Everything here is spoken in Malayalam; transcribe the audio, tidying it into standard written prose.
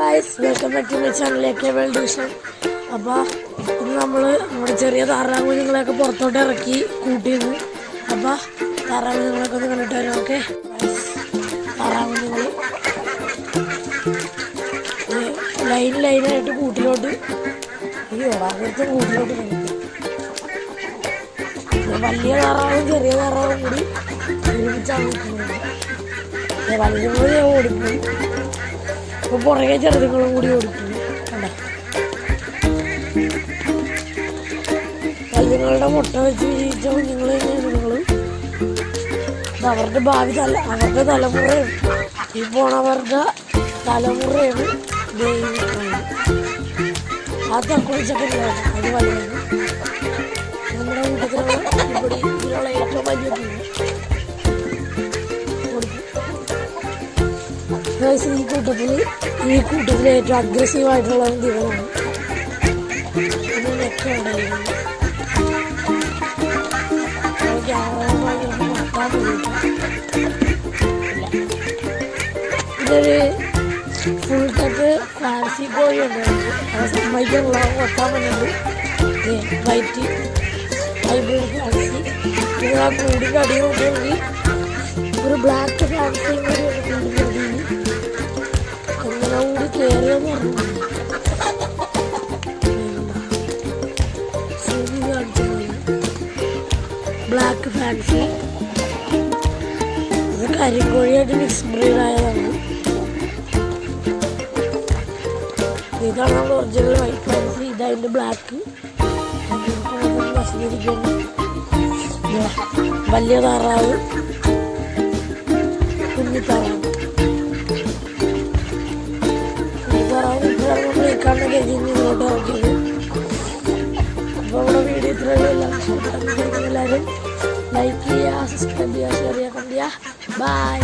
Guys, welcome back to my channel World Vision. അപ്പോൾ ഇന്ന് നമ്മുടെ ചെറിയ താറാകുഞ്ഞുങ്ങളെയൊക്കെ പുറത്തോട്ട് ഇറക്കി കൂട്ടിയിരുന്നു. അപ്പോൾ താറാകുഞ്ഞുങ്ങളൊക്കെ ഒന്ന് കണ്ടിട്ട് വരാം. ഓക്കെ താറാകുഞ്ഞുങ്ങൾ ലൈനായിട്ട് കൂട്ടിലോട്ട് അവിടുത്തെ കൂട്ടിലോട്ട് വലിയ താറാവും ചെറിയ താറാവും കൂടി ഒരുമിച്ചാണ് നിൽക്കുന്നത്. വലുതുപോലെ ഓടിപ്പോയി. അപ്പോൾ പുറകെ ചെറുതുങ്ങളും കൂടി ഓടിപ്പോയി. വലുതുങ്ങളുടെ മുട്ട വെച്ച് വിരിയിച്ച കുഞ്ഞുങ്ങൾ തന്നെയാണ്. അവരുടെ ഭാവി അവരുടെ തലമുറയാണ് ഈ പോണവരുടെ തലമുറയാണ്. ആ തക്കുളിച്ചൊക്കെ അത് വലുതാണ്. നമ്മുടെ കൂട്ടത്തിലുള്ള ഇവിടെ ഇതിലുള്ള ഏറ്റവും വലിയ ഈ കൂട്ടത്തിൽ ഏറ്റവും അഗ്രസീവായിട്ടുള്ള ദിവസമാണ്. ഇതിനൊക്കെ ഇതൊരു ഫുൾ ടച്ച് ഫാൻസി കോഴി ഉണ്ടായിരുന്നു. അത് സമ്മതിക്കാനുള്ള കൊത്താൻ പറ്റുന്നത് വൈറ്റ് ഹൈബ്രിഡ് ഫാൻസി. ഇത് ആ കൂടിൻ്റെ അടിയിൽ നോക്കുകയാണെങ്കിൽ ഒരു ബ്ലാക്ക് ഫാൻസിയും കൂടി കൂടിൻ്റെ അടിയിൽ അങ്ങനെ കൂടി കയറിയെന്ന് പറഞ്ഞു. ബ്ലാക്ക് ഫാൻസി അത് കരിക്കോഴിയായിട്ട് മിക്സ് ബ്രീഡായതാണ്. ഇതാണ് നമ്മുടെ ഒറിജിനൽ വൈറ്റ് ഫാൻസി. ഇതതിൻ്റെ ബ്ലാക്ക് വശിരിക്കുന്നു. വലിയ താറാവ്, കുഞ്ഞിത്താറാവ്. കുഞ്ഞിത്താറാവ് ഇപ്പോഴാണ് ബ്രേക്കാണ് കരുതി ഇങ്ങോട്ട് ഇറക്കിയത്. അപ്പോൾ നമ്മുടെ വീഡിയോ ഇത്രയുള്ള എല്ലാവരും ലൈക്ക് ചെയ്യുക, സബ്സ്ക്രൈബ് ചെയ്യുക, ഷെയർ ചെയ്യുക, കണ്ടില്ല. ബൈ.